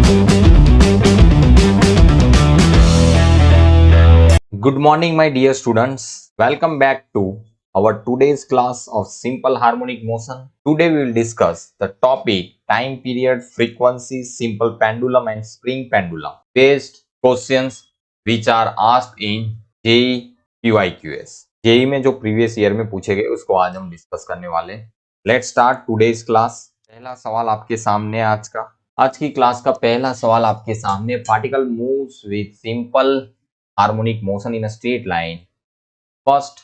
Good morning, my dear students. Welcome back to our today's class of simple harmonic motion. Today we will discuss the topic time period, frequency, simple pendulum and spring pendulum based questions which are asked in JEE QIQS. JEE में जो previous year में पूछे गए उसको आज हम discuss करने वाले हैं. Let's start today's class. पहला सवाल आपके सामने आज की क्लास का पहला सवाल आपके सामने. Particle moves with simple harmonic motion in a straight line first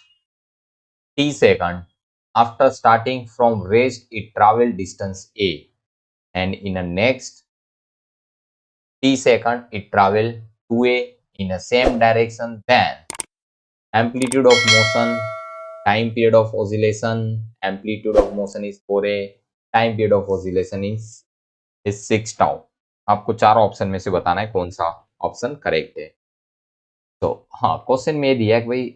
t second after starting from rest it travel distance a and in the next t second it travel 2a in the same direction. Then amplitude of motion, time period of oscillation, amplitude of motion is 4a, time period of oscillation is 6 tau. आपको चारों option में से बताना है कौन सा option correct है. तो हाँ, क्वेश्चन में दिया है कि भाई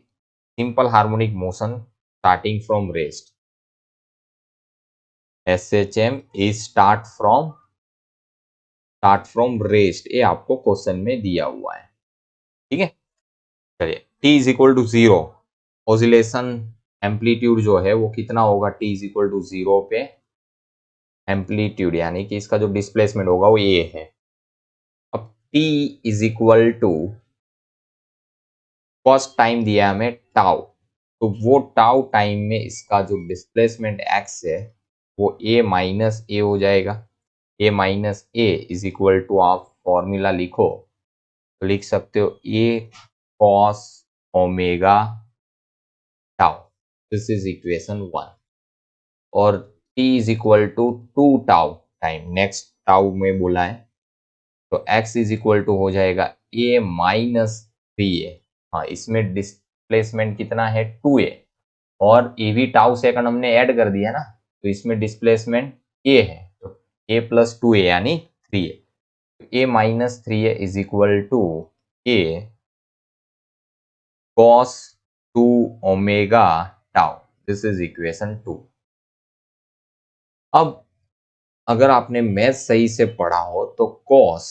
simple harmonic motion starting from rest, SHM is start from rest, ये आपको क्वेश्चन में दिया हुआ है. ठीक है, चलिए t is equal to 0, oscillation amplitude जो है वो कितना होगा, t इज इक्वल टू 0 पे एम्पलीट्यूड यानी कि इसका जो डिस्प्लेसमेंट होगा वो ये है. अब t is equal to first time दिया है हमें टाउ, तो वो टाउ टाइम में इसका जो डिस्प्लेसमेंट x है वो a माइनस ए हो जाएगा. a minus A is equal to, आप फॉर्मूला लिखो तो लिख सकते हो a cos omega tau, this is equation 1. और t is equal to 2 tau time, next tau में बोला है, तो x इज इक्वल टू हो जाएगा a माइनस 3a. हाँ, इसमें डिस्प्लेसमेंट कितना है 2a और ए भी टाउ सेकंड हमने ऐड कर दिया ना, तो इसमें डिस्प्लेसमेंट a है, तो a प्लस 2a यानी 3a. a minus 3a is equal to a cos 2 omega tau, this is equation 2. अब अगर आपने मैथ सही से पढ़ा हो तो cos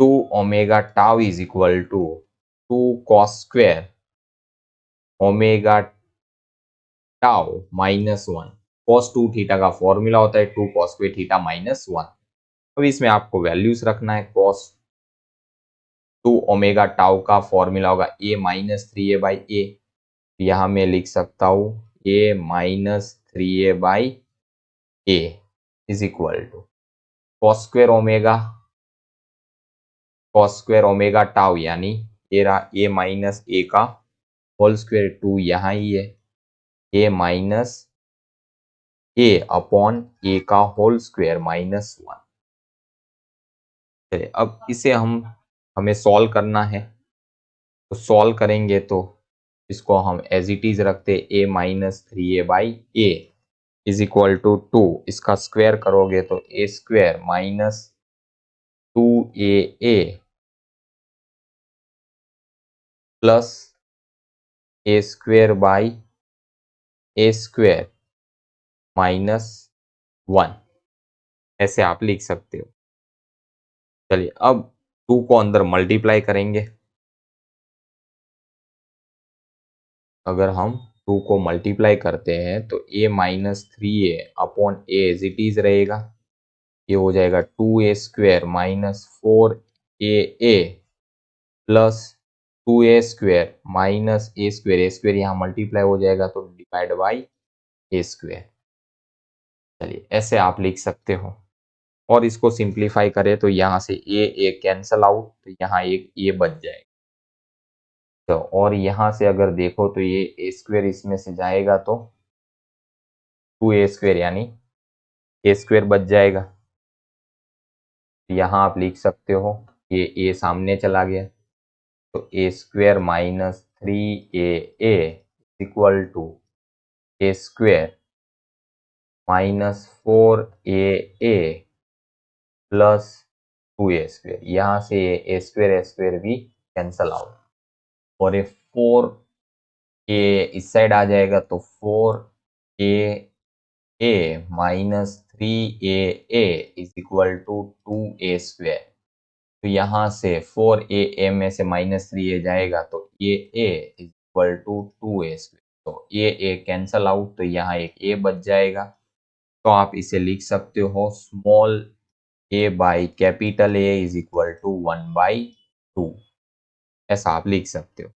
2 omega tau is equal to 2 cos square omega tau minus 1. cos 2 theta का फॉर्मूला होता है 2 cos स्क्वायर थीटा माइनस 1. अब इसमें आपको वैल्यूज रखना है. cos 2 ओमेगा टाउ का फॉर्मूला होगा a minus 3a by A. यहां मैं लिख सकता हूं a minus 3a by A is equal to cos square omega tau यानी ये रहा a माइनस ए का होल स्क्वायर 2 यहाँ ही है, a माइनस ए अपॉन ए का होल स्क्वायर माइनस 1. चलिए अब इसे हमें सॉल्व करना है, तो सॉल्व करेंगे तो इसको हम एज इट इज रखते a minus 3a by A is equal to 2. इसका स्क्वायर करोगे तो a square minus 2a plus a square by a square minus 1, ऐसे आप लिख सकते हो. चलिए अब 2 को अंदर मल्टीप्लाई करेंगे. अगर हम 2 को मल्टीप्लाई करते हैं तो a minus 3a upon a as it is रहेगा. ये हो जाएगा 2a square minus 4a plus 2a square minus a square यहाँ मल्टीप्लाई हो जाएगा तो डिवाइड बाई ए स्क्वायर. चलिए ऐसे आप लिख सकते हो. और इसको सिंप्लीफाई करें तो यहाँ से ए कैंसल आउट, तो यहाँ एक ए बच जाएगा. तो और यहाँ से अगर देखो तो ये ए स्क्वायर इसमें से जाएगा तो 2a स्क्वायर यानी ए स्क्वायर बच जाएगा. यहाँ आप लिख सकते हो ये ए सामने चला गया, तो a square minus 3a equal to a square minus 4a plus 2a square. यहाँ से ए स्क्वायर भी कैंसल आउट और ये 4a इस साइड आ जाएगा तो 4a minus 3AA is equal to 2A²। तो यहाँ से 4AA में से -3A जाएगा तो AA is equal to 2A²। तो AA कैंसल आउट, तो यहाँ एक A बच जाएगा। तो आप इसे लिख सकते हो small a by capital A is equal to 1/2। ऐसा आप लिख सकते हो।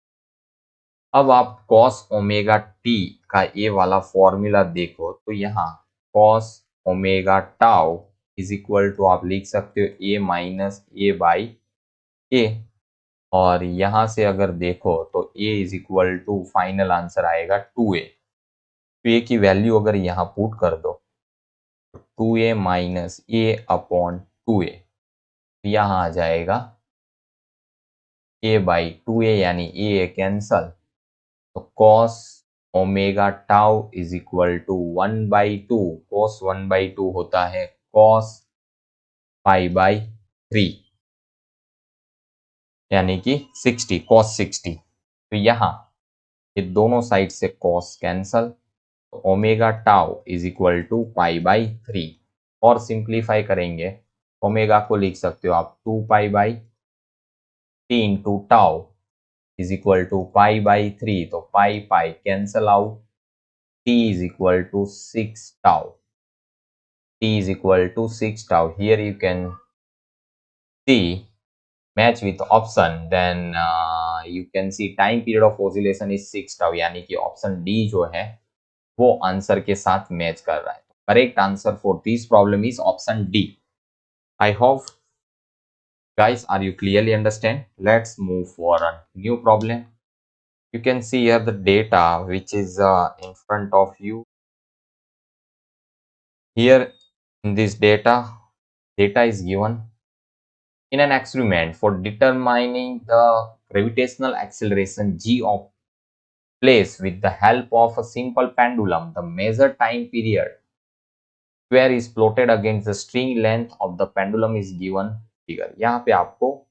अब आप cos ओमेगा t का ये वाला फॉर्मूला देखो तो यहाँ cos omega tau is equal to आप लिख सकते हो a minus A by A. और यहाँ से अगर देखो तो a is equal to final answer आएगा 2a। तो a की वैल्यू अगर यहाँ पुट कर दो तो 2a माइनस ए अपॉन 2a, यहाँ आ जाएगा a/2a यानी a कैंसल। तो cos omega tau is equal to 1/2। cos 1/2 होता है cos π/3 यानी कि 60 cos 60। तो यहाँ ये दोनों साइड से cos कैंसल, तो omega tau is equal to π/3। और सिंप्लीफाई करेंगे ओमेगा को लिख सकते हो आप 2π/3 into tau is equal to π/3। तो pi pi cancel out, t is equal to 6 tau. T is equal to 6 tau. Here you can see match with option. Then you can see time period of oscillation is 6 tau. यानी कि option D जो है वो answer के साथ match कर रहा है। Correct answer for this problem is option D. I hope guys are you clearly understand. Let's move for a new problem. You can see here the data which is in front of you. Here in this data is given in an experiment for determining the gravitational acceleration g of place with the help of a simple pendulum. The measured time period square is plotted against the string length of the pendulum is given figure. यहाँ पे आपको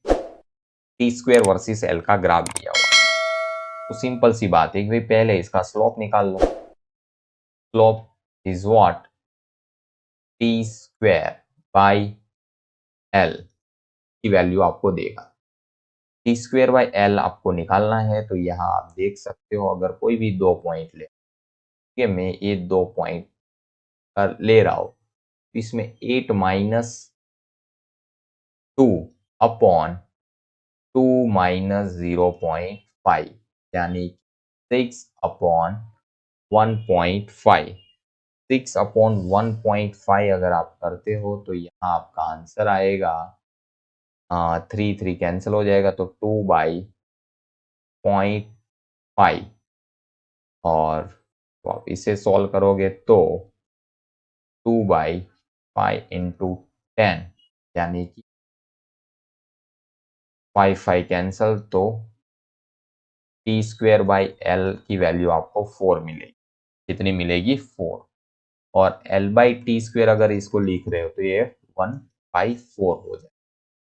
t square versus l का graph दिया हुआ है। तो simple सी बात है कि भाई पहले इसका स्लोप निकाल लो। Slope is what t square by l की वैल्यू आपको देगा। टी स्क्वेयर बाई एल आपको निकालना है। तो यहाँ आप देख सकते हो अगर कोई भी 2 पॉइंट ले, ठीक है, मैं ये 2 पॉइंट कर ले रहा हूँ, इसमें 8 माइनस 2 अपॉन 2 माइनस 0.5 यानी 6 अपॉन 1.5। 6 अपॉन 1.5 अगर आप करते हो तो यहाँ आपका आंसर आएगा 3 कैंसिल हो जाएगा तो 2/0.5। और तो आप इसे सॉल्व करोगे तो 2/5 इंटू 10 यानी कि 5 कैंसल, तो टी स्क्वेयर बाई एल की वैल्यू आपको 4 मिलेगी। कितनी मिलेगी? 4। और एल बाई टी स्क्वेयर अगर इसको लिख रहे हो तो ये 1/4 हो जाए।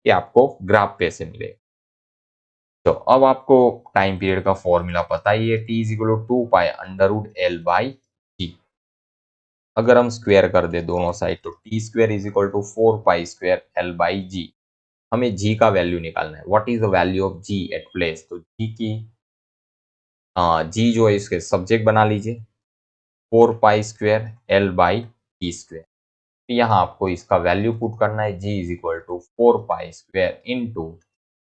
ये आपको ग्राफ पे से मिलेगा। तो अब आपको टाइम पीरियड का फॉर्मूला पता ही है, T is equal to 2 under root L by T. अगर हम स्क्वायर कर दे दोनों साइड तो T square is equal to 4 L by G. हमें जी का वैल्यू निकालना है। What is the value of G at place? तो जी की जी जो है इसके सब्जेक्ट बना लीजिए 4 एल बाई टी स्क्वायर। तो यहाँ आपको इसका वैल्यू पुट करना है। G is equal to 4 into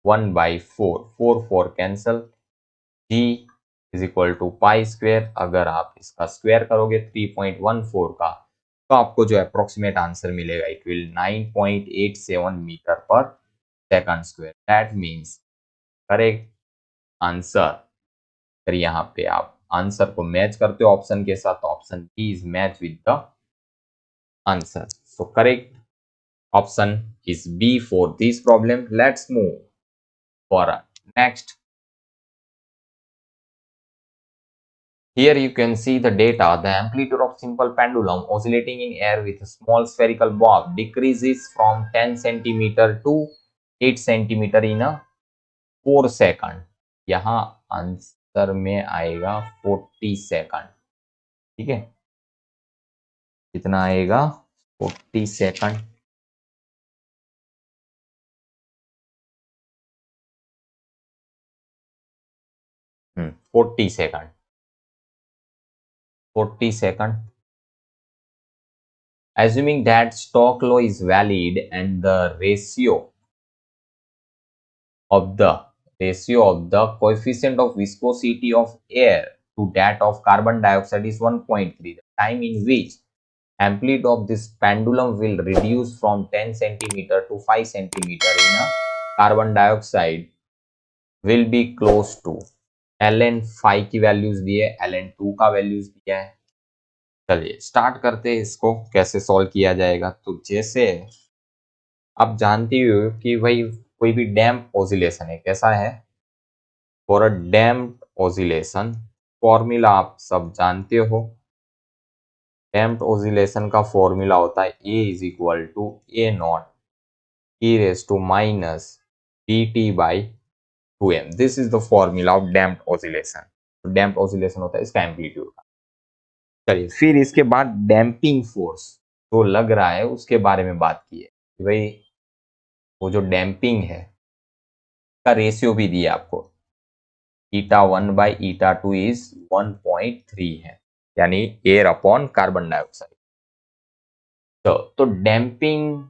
1/4। 4 cancel, g is equal to pi square. अगर आप इसका स्क्वायर करोगे 3.14 का तो आपको जो अप्रोक्सीमेट आंसर मिलेगा इट विल 9.87 मीटर पर second square. That means correct answer. फिर यहाँ पे आप आंसर को मैच करते हो ऑप्शन के साथ, option B is match with the answer. So correct option is B for this problem. Let's move for next. Here you can see the data. The amplitude of simple pendulum oscillating in air with a small spherical bob decreases from 10 centimeter to 8 centimeter in a 4 second. यहाँ answer में आएगा 40 second. ठीक है, कितना आएगा? 40 second, 40 second, 40 second. Assuming that Stokes law is valid and the ratio of the coefficient of viscosity of air to that of carbon dioxide is 1.3, the time in which amplitude of this pendulum will reduce from 10 centimeter to 5 centimeter in a carbon dioxide will be close to. ln 5 की values दी है, ln 2 का values दिया है. चलिए start करते हैं इसको कैसे सॉल्व किया जाएगा. तो जैसे आप जानती हो कि भाई कोई भी डैम्प ऑसिलेशन है, कैसा है, for a damp oscillation formula आप सब जानते हो. डैम्प ऑसिलेशन का फॉर्मूला होता है a is equal to A not e raise to minus d t by 2m. This is the formula of damp oscillation. Damp oscillation होता है इसका एम्पलीट्यूड का. चलिए फिर इसके बाद डैम्पिंग फोर्स जो लग रहा है उसके बारे में बात की है कि भाई वो जो डैम्पिंग है का रेशियो भी दिया आपको. ईटा 1 बाई ईटा 2 इज 1.3 है, यानी एयर अपॉन कार्बन डाइऑक्साइड. तो डैम्पिंग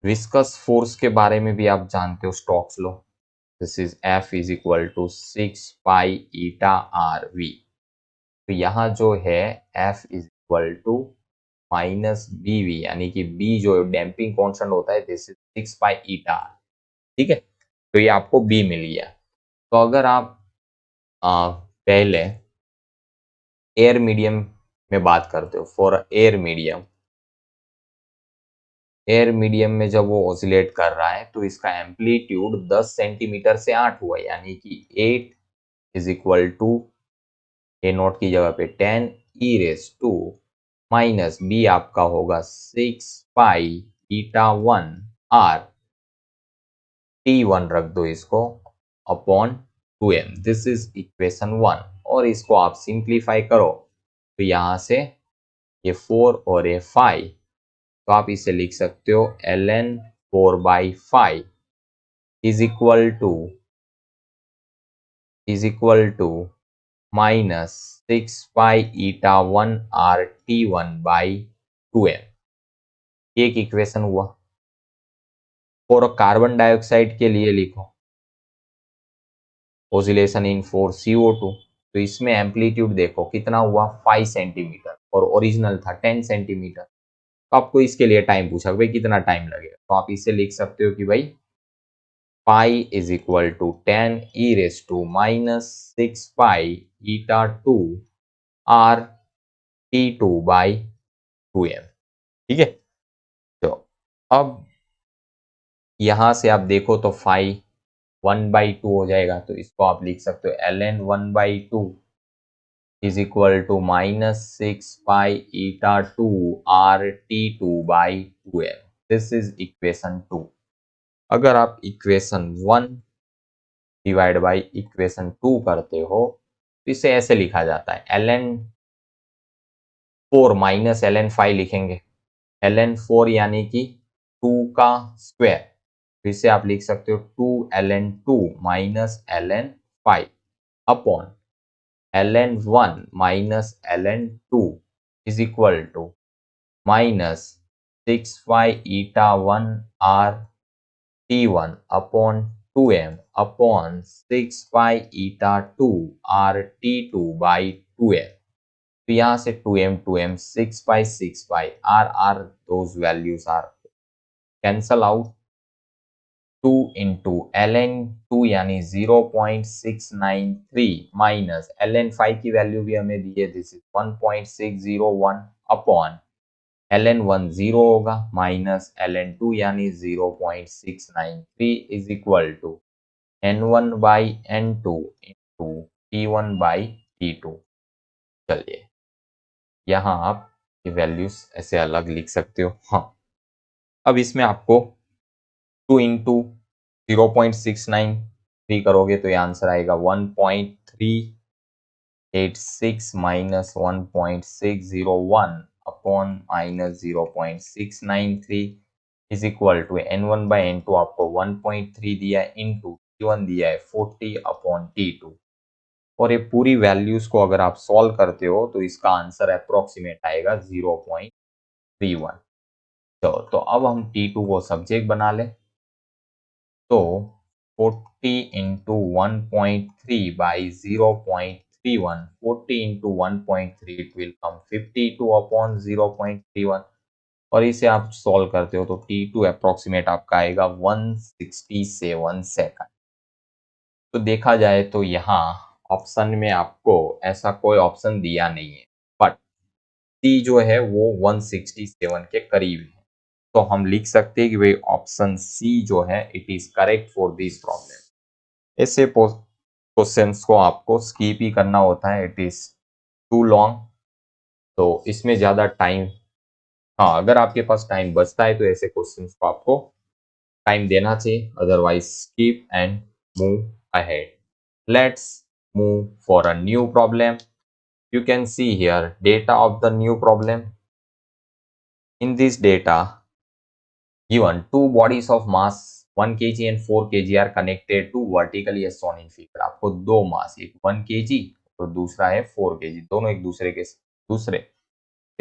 विस्कस फोर्स के बारे में भी आप जानते हो, Stokes law. This is F is equal to 6 pi eta R V. तो यहाँ जो है F is equal to minus B V, यानी कि B जो डैम्पिंग कॉन्स्टेंट होता है this is 6 pi eta R. ठीक है, तो ये आपको B मिल गया. तो अगर आप पहले एयर मीडियम में बात करते हो, फॉर एयर मीडियम में जब वो ऑसिलेट कर रहा है तो इसका एम्पलीट्यूड 10 सेंटीमीटर से 8 हुआ, यानी कि 8 is equal to A not की जगह पे 10 e raise to minus B आपका होगा 6 पाई ईटा 1 आर T1 रख दो इसको upon 2m. This is equation 1. और इसको आप सिंप्लीफाई करो तो यहां से ये 4 और ये 5, तो आप इसे लिख सकते हो ln 4/5 is equal to minus 6 pi eta 1 R T1 by 2m. एक इक्वेशन हुआ. और कार्बन डाइऑक्साइड के लिए लिखो ऑसिलेशन इन फॉर CO2. तो इसमें एम्पलीट्यूड देखो कितना हुआ 5 सेंटीमीटर और ओरिजिनल था 10 सेंटीमीटर. तो आपको इसके लिए टाइम पूछा भाई कितना टाइम लगेगा, तो आप इसे लिख सकते हो कि भाई pi is equal to 10 e raise to minus 6 pi eta 2 R T2 by 2m. ठीक है, तो अब यहां से आप देखो तो 1/2 हो जाएगा, तो इसको आप लिख सकते हो ln 1/2 is equal to minus 6 pi eta 2 R T2 by 2m. This is equation 2. अगर आप इक्वेशन 1 डिवाइड बाई इक्वेशन 2 करते हो तो इसे ऐसे लिखा जाता है ln 4 माइनस ln 5 लिखेंगे. ln 4 यानी कि 2 का स्क्वायर, फिर से आप लिख सकते हो 2 ln 2 minus ln 5 upon ln 1 minus ln 2 is equal to minus 6 pi eta 1 R T1 upon 2m upon 6 pi eta 2 R T2 by 2m. तो यहाँ से 2m 6 pi r those values are cancel out. 2 into ln 2 यानी 0.693 minus ln 5 की value भी हमें दी है this is 1.601 upon ln 1 0 होगा minus ln 2 यानी 0.693 is equal to n1 by n2 into T1 by T2. चलिए यहाँ आप ये वैल्यूज ऐसे अलग लिख सकते हो. हाँ, अब इसमें आपको 2 इंटू 0.693 करोगे तो ये आंसर आएगा 1.3 86 minus 1.601 upon minus 0.693 is equal to n1 by n2 आपको 1.3 दिया है इंटू T1 दिया है 40 अपॉन T2 और ये पूरी वैल्यूज को अगर आप सॉल्व करते हो तो इसका आंसर अप्रोक्सीमेट आएगा 0.31। तो अब हम T2 को सब्जेक्ट बना ले तो 40 into 1.3 by 0.31 40 into 1.3 it will come 52 upon 0.31 और इसे आप सॉल्व करते हो तो T2 अप्रोक्सीमेट आपका आएगा 167 सेकंड। तो देखा जाए तो यहाँ ऑप्शन में आपको ऐसा कोई ऑप्शन दिया नहीं है बट सी जो है वो 167 के करीब है तो हम लिख सकते हैं कि भाई ऑप्शन सी जो है it is correct for this problem. ऐसे क्वेश्चंस को आपको स्किप ही करना होता है, इट इज टू लॉन्ग, तो इसमें ज्यादा टाइम, हाँ अगर आपके पास टाइम बचता है तो ऐसे क्वेश्चंस को आपको टाइम देना चाहिए, otherwise skip and move ahead. Let's move for a new problem. You can see here data of the new problem. In this data, given two bodies of mass 1 kg and 4 kg are connected to vertically as shown in figure. आपको दो मास, एक 1 kg और दूसरा है 4 kg, दोनों एक दूसरे के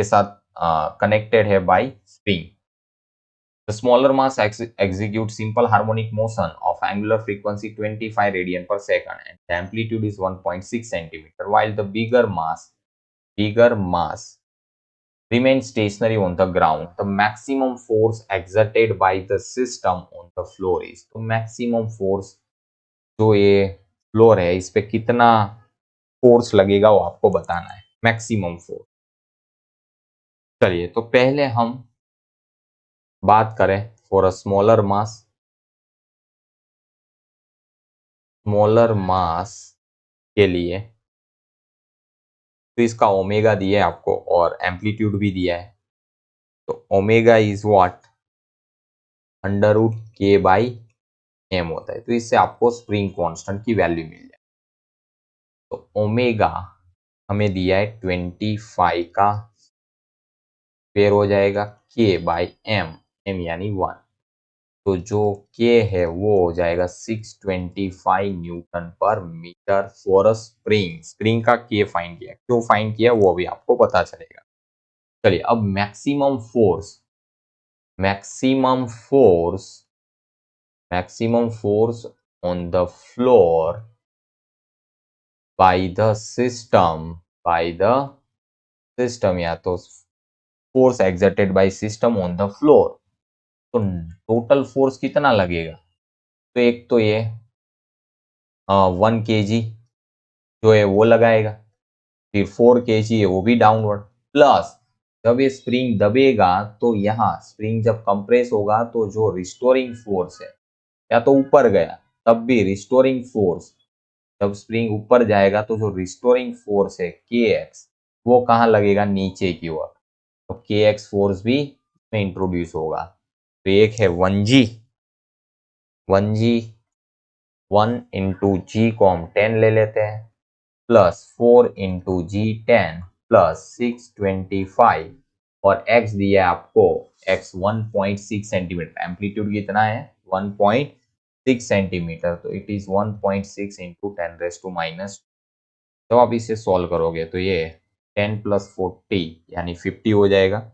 साथ कनेक्टेड है bye spring. The smaller mass executes simple harmonic motion of angular frequency 25 radian per second and the amplitude is 1.6 centimeter, while the bigger mass remains stationary on the ground. The maximum force exerted by the system on the floor is, तो maximum force जो ये floor है इस पे कितना force लगेगा वो आपको बताना है, मैक्सिमम फोर्स। चलिए तो पहले हम बात करें फॉर अ स्मॉलर मास के लिए, तो इसका ओमेगा दिया है आपको और एम्पलीट्यूड भी दिया है, तो omega is what under root K by M होता है, तो इससे आपको स्प्रिंग कांस्टेंट की वैल्यू मिल जाए। तो ओमेगा हमें दिया है 25 का पेयर हो जाएगा के बाई एम यानी 1, तो जो के है वो हो जाएगा 625 न्यूटन पर मीटर फॉर अ स्प्रिंग का के फाइंड किया, क्यों फाइंड किया वो भी आपको पता चलेगा। चलिए अब maximum force on the floor by the system या तो force exerted by system on the floor, तो टोटल फोर्स कितना लगेगा, तो एक तो ये 1 kg जो है वो लगाएगा, फिर 4 kg है वो भी डाउनवर्ड, प्लस जब ये स्प्रिंग दबेगा तो यहाँ स्प्रिंग जब कंप्रेस होगा तो जो रिस्टोरिंग फोर्स है या तो ऊपर गया तब भी रिस्टोरिंग फोर्स, जब स्प्रिंग ऊपर जाएगा तो जो रिस्टोरिंग फोर्स है के एक्स वो कहाँ लगेगा, नीचे की ओर, तो के एक्स फोर्स भी इसमें इंट्रोड्यूस होगा। तो एक है 1g 1 इंटू जी को हम 10 ले लेते हैं प्लस 4 इंटू जी 10 प्लस 625 और x दिया है आपको x 1.6 सेंटीमीटर, एम्पलीट्यूड कितना है 1.6 सेंटीमीटर, तो it is 1.6 into 10 raise to minus. जब आप इसे सॉल्व करोगे तो ये 10 प्लस 40 यानी 50 हो जाएगा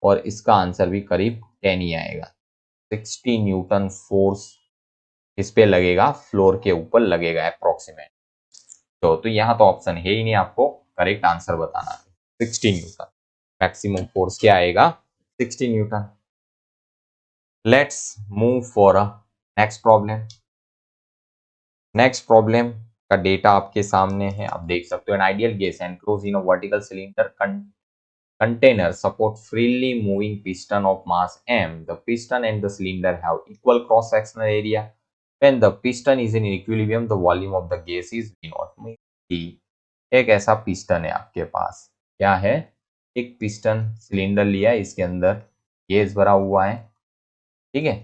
और इसका आंसर भी करीब 10 ही आएगा। 60 न्यूटन फोर्स इस पे लगेगा, फ्लोर के ऊपर लगेगा अप्रोक्सीमेट। तो यहाँ तो ऑप्शन है ही नहीं, आपको करेक्ट आंसर बताना है 60 न्यूटन, मैक्सिमम फोर्स क्या आएगा 60 Newton. Let's move for a next problem का डेटा आपके सामने है, आप देख सकते हो। An ideal gas enclose in a vertical cylinder container support freely moving piston of mass m. The piston and the cylinder have equal cross sectional area. When the piston is in equilibrium, the volume of the gas is V0. एक ऐसा piston है आपके पास, क्या है, एक piston cylinder लिया है, इसके अंदर गैस भरा हुआ है, ठीक है,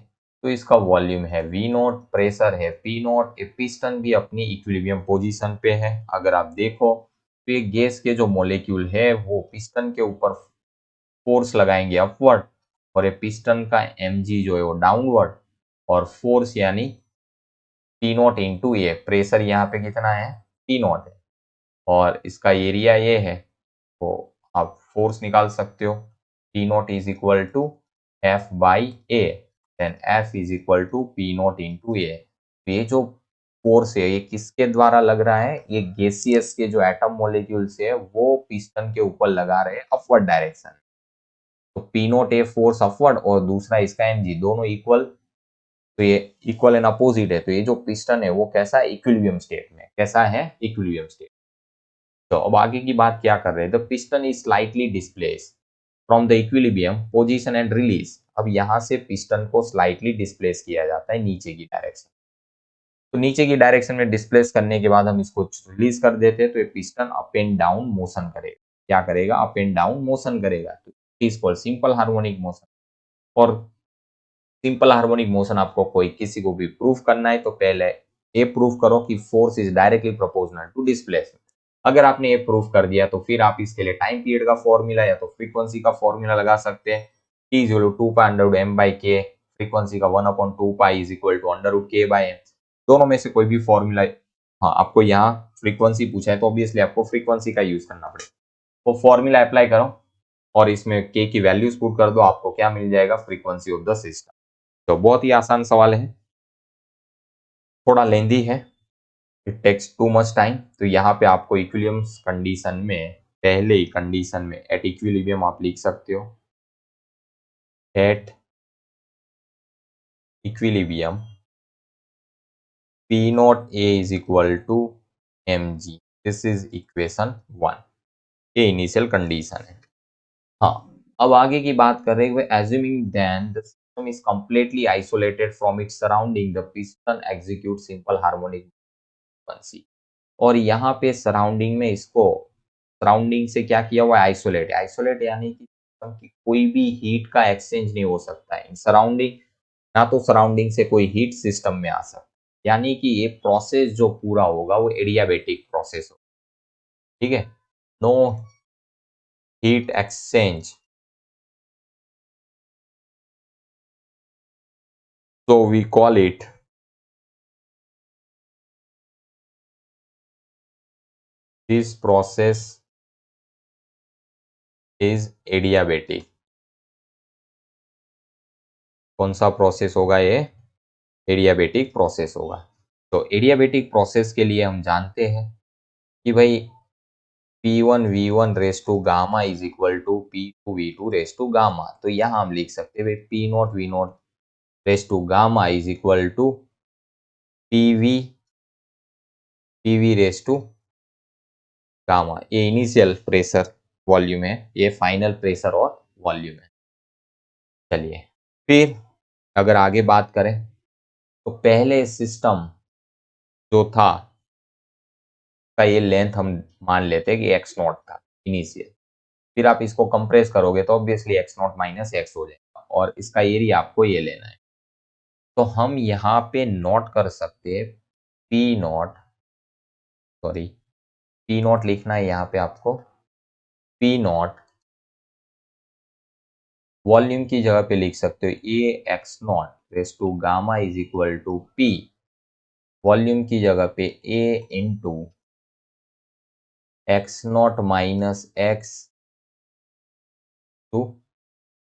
तो इसका वॉल्यूम है V0, प्रेशर है P0, पिस्टन भी अपनी इक्विलिब्रियम पोजीशन पे है। अगर आप देखो तो ये गैस के जो मॉलिक्यूल है वो पिस्टन के ऊपर फोर्स लगाएंगे अपवर्ड, और ये पिस्टन का mg जो है वो डाउनवर्ड, और फोर्स यानी P not into A, pressure यहाँ पे कितना है P नॉट है, और इसका एरिया ये है, तो आप फोर्स निकाल सकते हो, P not is equal to F by a, then F is equal to P not into a. तो ये जो फोर्स है ये किसके द्वारा लग रहा है, ये गैसियस के जो एटम मॉलिक्यूल्स है वो पिस्टन के ऊपर लगा रहे हैं अपवर्ड डायरेक्शन। तो P not a force upward और दूसरा इसका mg, दोनों इक्वल, तो ये इक्वल एंड अपोजिट है, तो ये जो पिस्टन है वो कैसा है, इक्विलिब्रियम स्टेट में, कैसा है इक्विलिब्रियम स्टेट। तो अब आगे की बात क्या कर रहे हैं, the piston is slightly displace from the equilibrium position and release. अब यहाँ से पिस्टन को स्लाइटली डिस्प्लेस किया जाता है नीचे की डायरेक्शन, तो नीचे की डायरेक्शन में डिस्प्लेस करने के बाद हम इसको रिलीज कर देते हैं, तो ये piston up and down motion करेगा, क्या करेगा, अप एंड डाउन मोशन करेगा, तो it is called simple harmonic motion. और सिंपल हार्मोनिक मोशन आपको कोई किसी को भी प्रूफ करना है तो पहले ये प्रूफ करो कि force is directly proportional to displacement. अगर आपने ये प्रूफ कर दिया तो फिर आप इसके लिए टाइम पीरियड का फॉर्मूला या तो फ्रीक्वेंसी का फॉर्मूला लगा सकते हैं, T is equal to 2 pi under m by k, frequency का 1/2 pi is equal to under root k by m, दोनों में से कोई भी फॉर्मूला। हाँ, आपको यहाँ फ्रीक्वेंसी पूछा है तो ऑब्वियसली आपको फ्रीक्वेंसी का यूज करना पड़ेगा, तो फॉर्मूला अप्लाई करो और इसमें k की वैल्यूज पुट कर दो, आपको क्या मिल जाएगा, फ्रीक्वेंसी ऑफ द सिस्टम। तो बहुत ही आसान सवाल है, थोड़ा लेंदी है, it takes too much time. तो यहाँ पे आपको इक्विलिब्रियम कंडीशन में, पहले ही कंडीशन में एट इक्विलिब्रियम आप लिख सकते हो, at equilibrium P not A is equal to mg, this is equation 1, ये इनिशियल कंडीशन है। हाँ, अब आगे की बात कर रहे हैं, assuming then the system is completely isolated from its surrounding, the piston execute simple harmonic frequency. और यहाँ पे सराउंडिंग में इसको, सराउंडिंग से क्या किया हुआ है, आइसोलेट, आइसोलेट यानी कि सिस्टम की कोई भी हीट का एक्सचेंज नहीं हो सकता है सराउंडिंग, ना तो सराउंडिंग से कोई हीट सिस्टम में आ सकता है, यानी कि ये प्रोसेस जो पूरा होगा वो एडियाबेटिक प्रोसेस होगा, ठीक है, no heat exchange, so we call it this process is adiabatic। कौन सा प्रोसेस होगा ये, एडियाबेटिक प्रोसेस होगा। तो एडियाबेटिक प्रोसेस के लिए हम जानते हैं कि भाई P1 V1 raise to gamma is equal to P2 V2 raise to gamma, तो यहाँ हम लिख सकते हैं P not V not raise to gamma is equal to PV raise to gamma. ये इनिशियल प्रेशर वॉल्यूम है, ये फाइनल प्रेशर और वॉल्यूम है। चलिए फिर अगर आगे बात करें तो पहले सिस्टम जो था का ये लेंथ हम मान लेते हैं कि x नॉट था इनिशियल, फिर आप इसको कंप्रेस करोगे तो obviously x not minus x हो जाएगा, और इसका एरिया आपको ये लेना है। तो हम यहाँ पे नोट कर सकते हैं P not, sorry P not लिखना है यहाँ पे आपको, पी नॉट वॉल्यूम की जगह पे लिख सकते हो a x not raise to gamma is equal to p, volume की जगह पे a into x not minus x to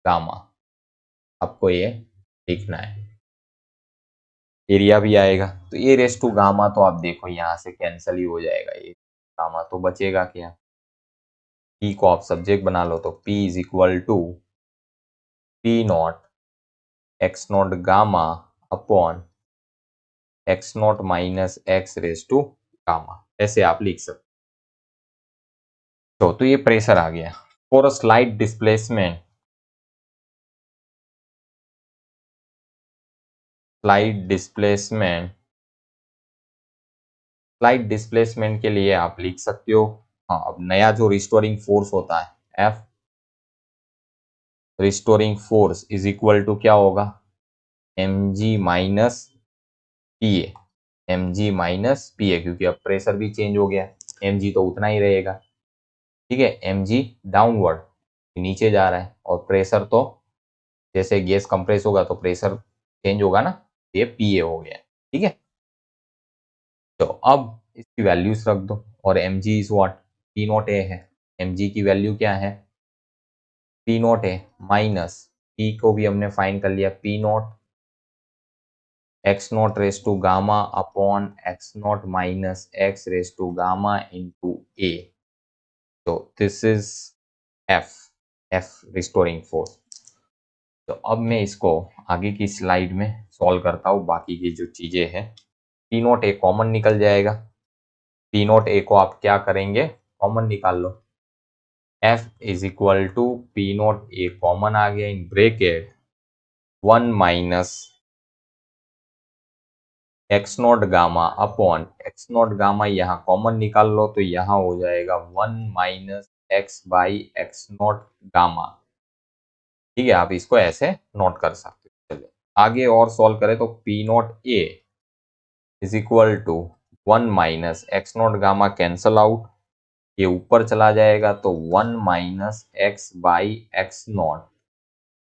gamma, आपको ये लिखना है, एरिया भी आएगा। तो ए रेस टू गामा तो आप देखो यहाँ से कैंसिल ही हो जाएगा, ये गामा तो बचेगा क्या, पी को आप सब्जेक्ट बना लो, तो P is equal to P not x not gamma upon x not minus x raise to gamma, ऐसे आप लिख सकते हो। तो ये प्रेशर आ गया। For a slight displacement, slight displacement, slight displacement के लिए आप लिख सकते हो, हाँ, अब नया जो रिस्टोरिंग फोर्स होता है F restoring force is equal to क्या होगा, mg minus P A, mg minus P A, क्योंकि अब प्रेशर भी चेंज हो गया, mg तो उतना ही रहेगा, ठीक है, mg डाउनवर्ड नीचे जा रहा है, और प्रेशर तो जैसे गैस कंप्रेस होगा तो प्रेशर चेंज होगा ना, ये pa हो गया। ठीक है, तो अब इसकी वैल्यूज रख दो, और mg is what, p not a है। mg की वैल्यू क्या है, p not a minus p को भी हमने फाइंड कर लिया, p not x not raise to gamma upon x not minus x raise to gamma into a. तो this is f, f restoring force. तो अब मैं इसको आगे की स्लाइड में सॉल्व करता हूँ, बाकी की जो चीजें हैं। पी नॉट ए कॉमन निकल जाएगा, पी नॉट ए को आप क्या करेंगे, कॉमन निकाल लो। F is equal to P not a common आ गया in bracket 1 minus x not gamma upon x not gamma, यहाँ कॉमन निकाल लो तो यहाँ हो जाएगा 1 minus x by x not gamma. ठीक है, आप इसको ऐसे नोट कर सकते हो। चलिए आगे और सॉल्व करें तो P not A is equal to 1 minus x not gamma cancel out, ये ऊपर चला जाएगा तो 1 minus x by x not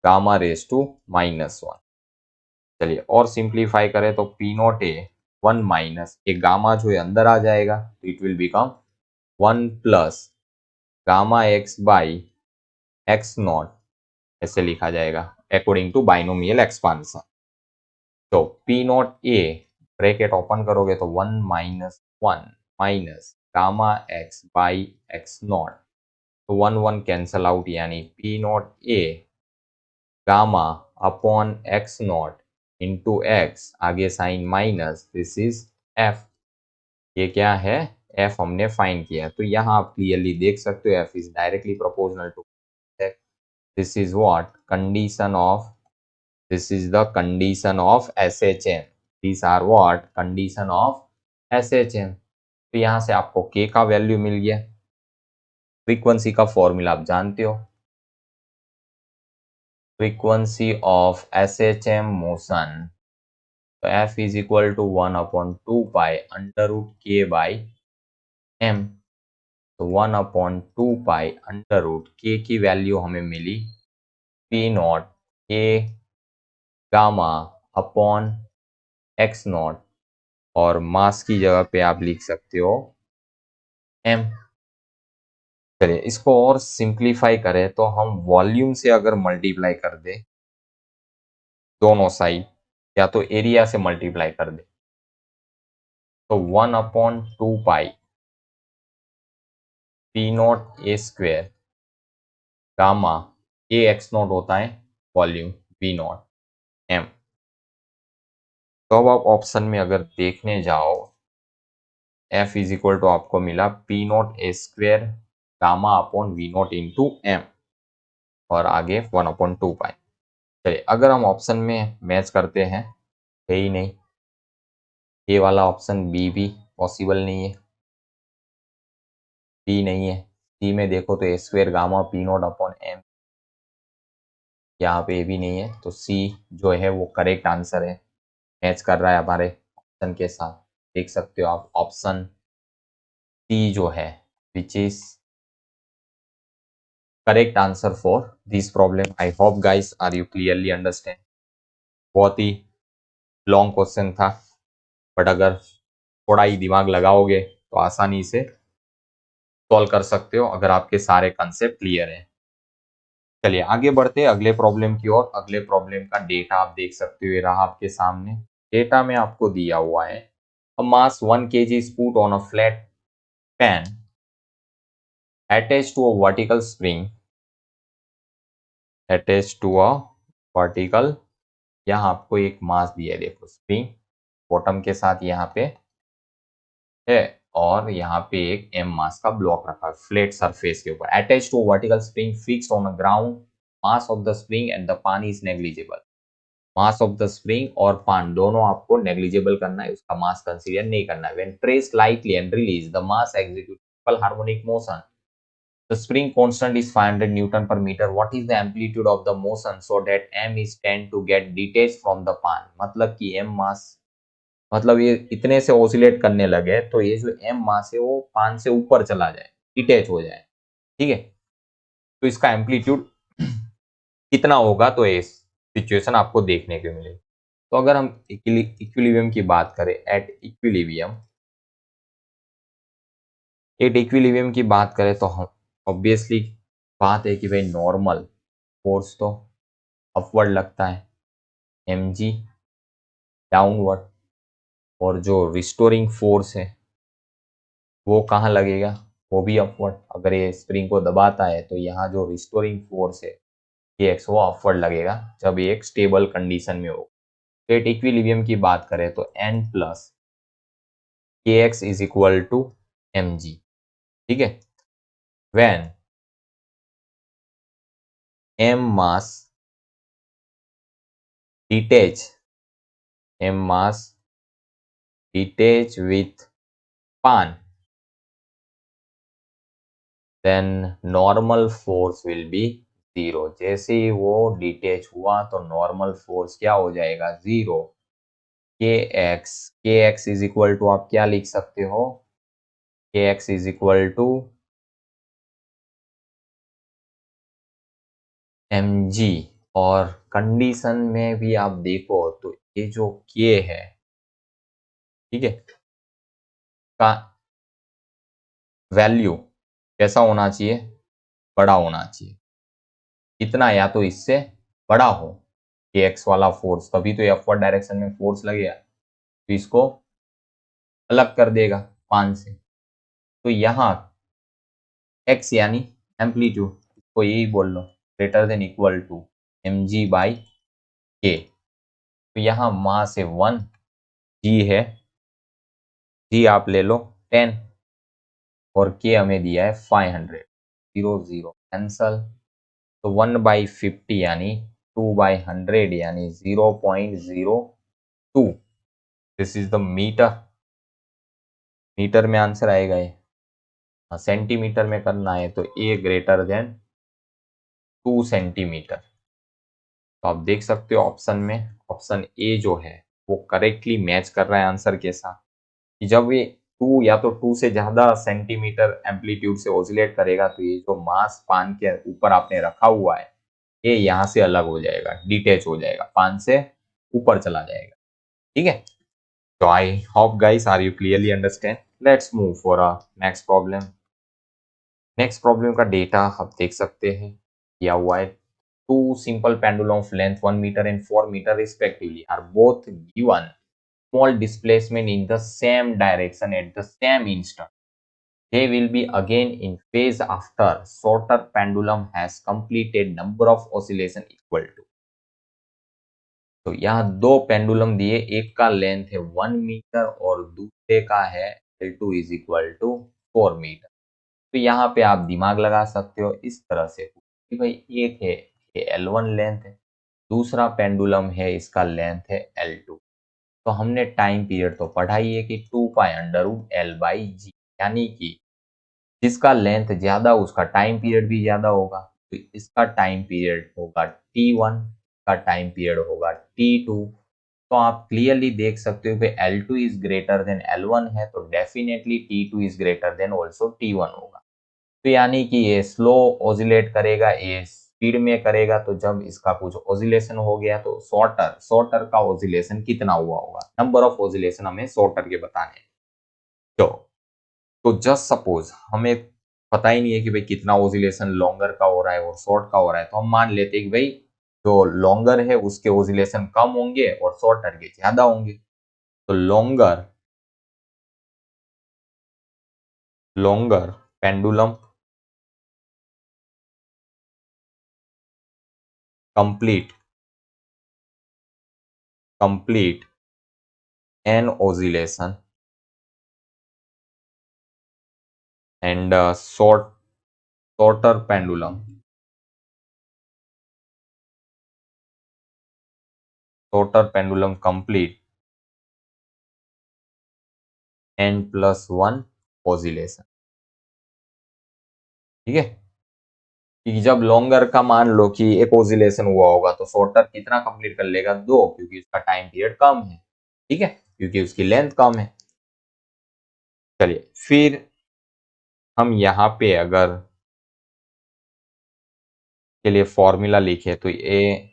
gamma raise to -1। चलिए और सिंप्लीफाई करें तो पी नॉट ए 1 माइनस ये गामा जो है अंदर आ जाएगा, तो it will become 1 plus gamma x by x not, ऐसे लिखा जाएगा अकॉर्डिंग टू बाइनोमियल एक्सपांशन। तो P not A bracket open करोगे तो 1 minus 1 minus gamma x by x not, तो 1 1 कैंसल आउट, यानी p not a gamma upon x not into x, आगे sign minus, this is f. ये क्या है, F हमने फाइंड किया, तो यहाँ आप क्लियरली देख सकते हो F is directly proportional to X. This is what condition of, this is the condition of SHM, these are what condition of SHM। तो यहाँ से आपको K का वैल्यू मिल गया, फ्रीक्वेंसी का फॉर्मूला आप जानते हो, फ्रीक्वेंसी ऑफ SHM मोशन, तो F is equal to 1/2 under root K by M। तो 1/2 अंडर रूट K की वैल्यू हमें मिली P not A gamma upon x not, और मास की जगह पे आप लिख सकते हो m। चलिए इसको और सिंप्लीफाई करें तो हम वॉल्यूम से अगर मल्टीप्लाई कर दे दोनों साइड, या तो एरिया से मल्टीप्लाई कर दे, तो 1/2 P not A square gamma A x not होता है वॉल्यूम बी नॉट एम। तो अब आप ऑप्शन में अगर देखने जाओ, एफ इज इक्वल टू आपको मिला P not A square gamma upon V not into M, और आगे 1/2। चलिए अगर हम ऑप्शन में मैच करते हैं, है ही नहीं, ए वाला ऑप्शन बी भी पॉसिबल नहीं है, बी नहीं है, सी में देखो तो a square gamma p not upon m, यहाँ पे ए भी नहीं है, तो सी जो है वो करेक्ट आंसर है, मैच कर रहा है हमारे ऑप्शन के साथ। देख सकते हो आप ऑप्शन सी जो है which is correct answer for this problem. I hope guys are you clearly understand. बहुत ही लॉन्ग क्वेश्चन था, बट अगर थोड़ा ही दिमाग लगाओगे तो आसानी से सॉल्व कर सकते हो, अगर आपके सारे कंसेप्ट क्लियर हैं। चलिए आगे बढ़ते हैं अगले प्रॉब्लम की ओर। अगले प्रॉब्लम का डेटा आप देख सकते हो, ये रहा आपके सामने। डेटा में आपको दिया हुआ है a mass 1 kg is put on a flat pan attached to a vertical spring, attached to a vertical, यहाँ आपको एक मास दिया है, देखो स्प्रिंग बॉटम के साथ यहाँ पे है, और यहाँ पे एक एम मास का ब्लॉक रखा है फ्लैट सरफेस के ऊपर, attach to vertical spring fixed on a ground, mass of the spring and the pan is negligible. Mass of the spring और पान दोनों आपको नेग्लिजिबल करना है, उसका मास कंसीडर नहीं करना है। When pressed lightly and release the mass execute simple harmonic motion, the spring constant is 500 newton per meter, what is the amplitude of the motion so that m is tend to get detached from the pan। मतलब कि m मास, मतलब ये इतने से oscillate करने लगे तो ये जो m मास है वो पान से ऊपर चला जाए, डिटेच हो जाए। ठीक है। तो इसका एम्पलीट्यूड कितना होगा, तो ये सिचुएशन आपको देखने को मिले। तो अगर हम इक्विलिब्रियम की बात करें, एट इक्विलिब्रियम की बात करें तो हम ऑब्वियसली बात है कि भाई नॉर्मल फोर्स तो अपवर्ड लगता है, mg डाउनवर्ड, और जो रिस्टोरिंग फोर्स है वो कहाँ लगेगा, वो भी अपवर्ड। अगर ये स्प्रिंग को दबाता है तो यहाँ जो रिस्टोरिंग फोर्स है kx वो अपवर्ड लगेगा जब ये एक स्टेबल कंडीशन में हो। एट इक्विलिब्रियम की बात करें तो n plus kx is equal to mg, ठीक है। When m mass detach m mass detach with pan, then normal force will be 0। जैसे ही वो डिटेच हुआ तो नॉर्मल फोर्स क्या हो जाएगा, 0। kx इज इक्वल टू आप क्या लिख सकते हो, kx is equal to mg। और कंडीशन में भी आप देखो तो ये जो k है, ठीक है, का वैल्यू कैसा होना चाहिए, बड़ा होना चाहिए। कितना, या तो इससे बड़ा हो कि एक्स वाला फोर्स, तभी तो ये अपवर्ड डायरेक्शन में फोर्स लगेगा, तो इसको अलग कर देगा 5 से। तो यहाँ एक्स यानी एम्पलीट्यूड, इसको यही बोल लो, greater than equal to mg by k. तो यहाँ मास है 1, जी है, जी आप ले लो 10, और के हमें दिया है 500। 0 0 कैंसल, तो 1/50 यानी 2/100 यानी 0.02। This is the metre, metre में आंसर आएगा ये। सेंटीमीटर में करना है तो ए ग्रेटर देन 2 सेंटीमीटर। तो आप देख सकते हो ऑप्शन में, ऑप्शन ए जो है वो करेक्टली मैच कर रहा है आंसर के साथ, कि जब ये 2 या तो 2 से ज्यादा सेंटीमीटर एम्पलीट्यूड से ऑसिलेट करेगा तो ये जो मास पान के ऊपर आपने रखा हुआ है ये यहाँ से अलग हो जाएगा, डिटेच हो जाएगा, पान से ऊपर चला जाएगा, ठीक है। तो I hope guys are you clearly understand. Let's move for a next problem. Next problem का डेटा आप देख सकते हैं, दिया हुआ है। Two simple pendulum of length 1 metre and 4 metre respectively are both given small displacement in the same direction at the same instant. They will be again in phase after shorter pendulum has completed number of oscillation equal to। तो यहाँ दो pendulum दिए, एक का length है 1 metre और दूसरे का है L2 is equal to 4 metre. तो यहाँ पे आप दिमाग लगा सकते हो इस तरह से कि भाई एक है ये L1 लेंथ है, दूसरा पेंडुलम है इसका लेंथ है L2। तो हमने टाइम पीरियड तो पढ़ा ही है कि 2π√L/g, यानी कि जिसका लेंथ ज्यादा उसका टाइम पीरियड भी ज्यादा होगा। तो इसका टाइम पीरियड होगा t1, का टाइम पीरियड होगा t2। तो आप क्लियरली देख सकते हो कि L2 is greater than L1 है तो definitely T2 is greater than also T1 होगा। तो यानी कि ये स्लो ऑसिलेट करेगा, ये स्पीड में करेगा, तो जब इसका कुछ ऑसिलेशन हो गया तो शॉर्टर का ऑसिलेशन कितना हुआ होगा, नंबर ऑफ ऑसिलेशन हमें शॉर्टर के बताने हैं। तो जस्ट सपोज हमें पता ही नहीं है कि भाई कितना ऑसिलेशन लॉन्गर का हो रहा है और शॉर्ट का हो रहा है, तो हम मान लेते हैं कि भाई जो लॉन्गर है उसके ऑसिलेशन कम होंगे और शॉर्टर के ज्यादा होंगे। तो longer pendulum complete an oscillation and shorter pendulum complete n+1 oscillation, ठीक है। कि जब लॉन्गर का मान लो कि एक ओसिलेशन हुआ होगा तो शॉर्टर कितना कंप्लीट कर लेगा, 2, क्योंकि उसका टाइम पीरियड कम है, ठीक है, क्योंकि उसकी लेंथ कम है। चलिए फिर हम यहाँ पे अगर के लिए फॉर्मूला लिखे तो ए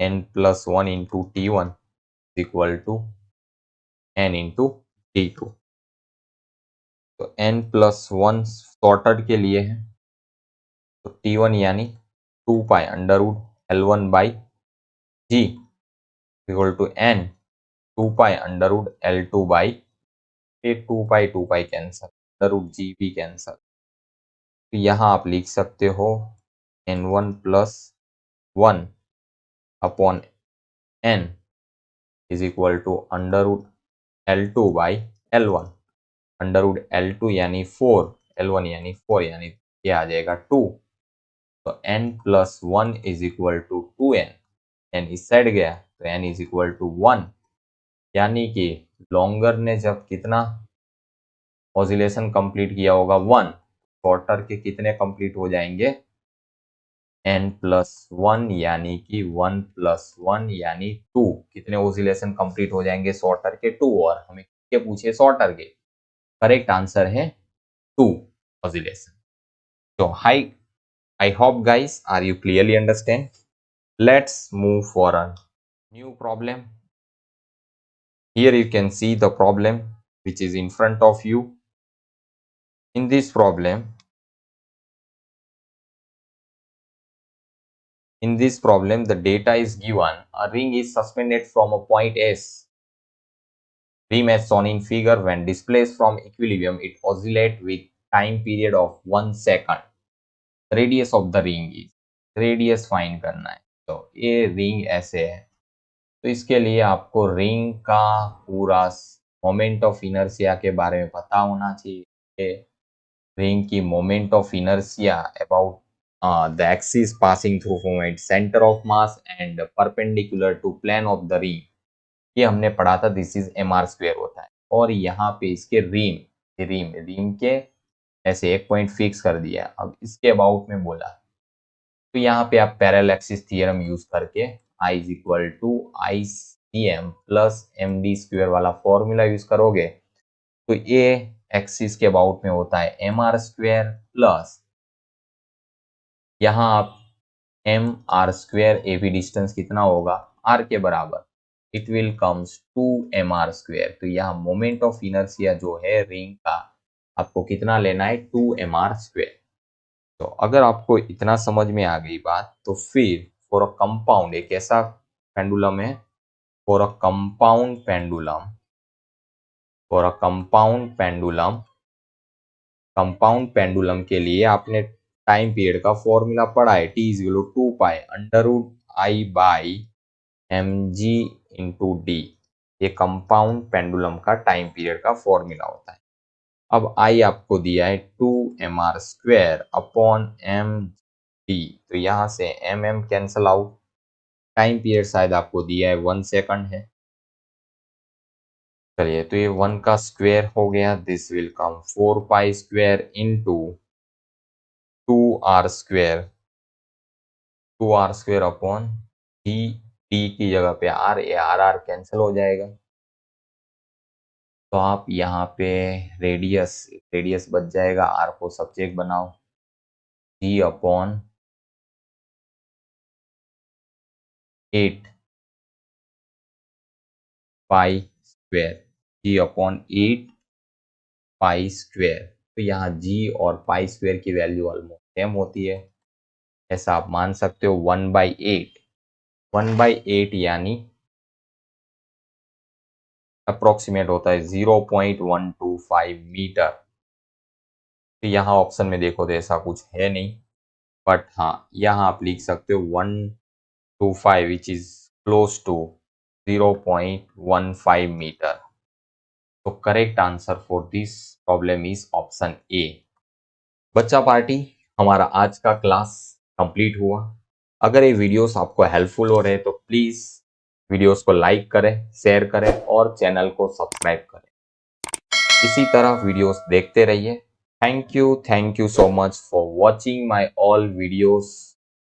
n+1 into T1 equal to n into T2। तो n+1 सॉर्टेड के लिए है, तो T1 यानी 2π√L1/G equal to n 2π√L2/, ये 2π कैंसल, √G भी कैंसल। तो यहाँ आप लिख सकते हो n1+1 upon n is equal to √L2/L1। √L2 यानी 4, L1 यानी 4, यानी ये आ जाएगा 2। तो n+1 is equal to 2n, n इस साइड गया तो n इज इक्वल टू 1, यानी कि लॉन्गर ने जब कितना ऑसिलेशन कंप्लीट किया होगा 1, शॉर्टर के कितने कंप्लीट हो जाएंगे n+1, यानी कि 1+1 यानी 2, कितने ऑसिलेशन कंप्लीट हो जाएंगे शॉर्टर के 2, और हमें क्या पूछे शॉर्टर के, करेक्ट आंसर है 2 oscillation. So I hope guys, are you clearly understand? Let's move for a new problem. Here you can see the problem which is in front of you. In this problem, the data is given. A ring is suspended from a point S. Ring as shown in figure, when displaced from equilibrium, it oscillates with time period of 1 second. Radius of the ring is, radius find करना है। तो ये ring ऐसे है, तो इसके लिए आपको रिंग का पूरा मोमेंट ऑफ इनर्शिया के बारे में पता होना चाहिए। रिंग की moment of inertia about the axis passing through moment centre of mass and perpendicular to plane of the ring, ये हमने पढ़ा था, दिस इज mr² होता है। और यहाँ पे इसके रिम के ऐसे एक पॉइंट फिक्स कर दिया। अब इसके अबाउट में बोला, तो यहाँ पे आप पैरेलल एक्सिस थ्योरम यूज करके I is equal to ICM plus MD² वाला फॉर्मूला यूज करोगे, तो ये एक्सिस के अबाउट में होता है mr² प्लस यहाँ आप mr², ए भी डिस्टेंस कितना होगा r के बराबर, इट विल कम्स 2mr²। तो यहाँ मोमेंट ऑफ इनर्शिया जो है रिंग का आपको कितना लेना है 2mr²। तो अगर आपको इतना समझ में आ गई बात, तो फिर फॉर अ कंपाउंड, एक ऐसा पेंडुलम है, फॉर अ कंपाउंड पेंडुलम के लिए आपने टाइम पीरियड का फॉर्मूला पढ़ा है, T is equal to 2π√I/mg into D. ये कंपाउंड पेंडुलम का टाइम पीरियड का फॉर्मूला होता है। अब I आपको दिया है 2mr² अपॉन md, तो यहाँ से mm cancel out, time period शायद आपको दिया है 1 सेकंड है। चलिए, तो ये 1 का स्क्वायर हो गया, this will come 4π² into 2r² upon d की जगह पे r, ये r कैंसिल हो जाएगा। तो आप यहाँ पे रेडियस बच जाएगा, r को सब्जेक्ट बनाओ, g अपॉन 8 π², g अपॉन 8 π²। तो यहाँ g और π² की वैल्यू ऑलमोस्ट सेम होती है, ऐसा आप मान सकते हो। 1/8 यानी अप्रोक्सीमेट होता है 0.125 मीटर। तो यहाँ ऑप्शन में देखो तो ऐसा कुछ है नहीं, बट हाँ यहाँ आप लिख सकते हो 125 which is close to 0.15 metre. तो correct answer for this problem is option a. बच्चा पार्टी, हमारा आज का क्लास कंप्लीट हुआ। अगर ये वीडियोस आपको हेल्पफुल हो रहे तो प्लीज वीडियोस को लाइक करें, शेयर करें और चैनल को सब्सक्राइब करें। इसी तरह वीडियोस देखते रहिए। Thank you so much for watching my all videos.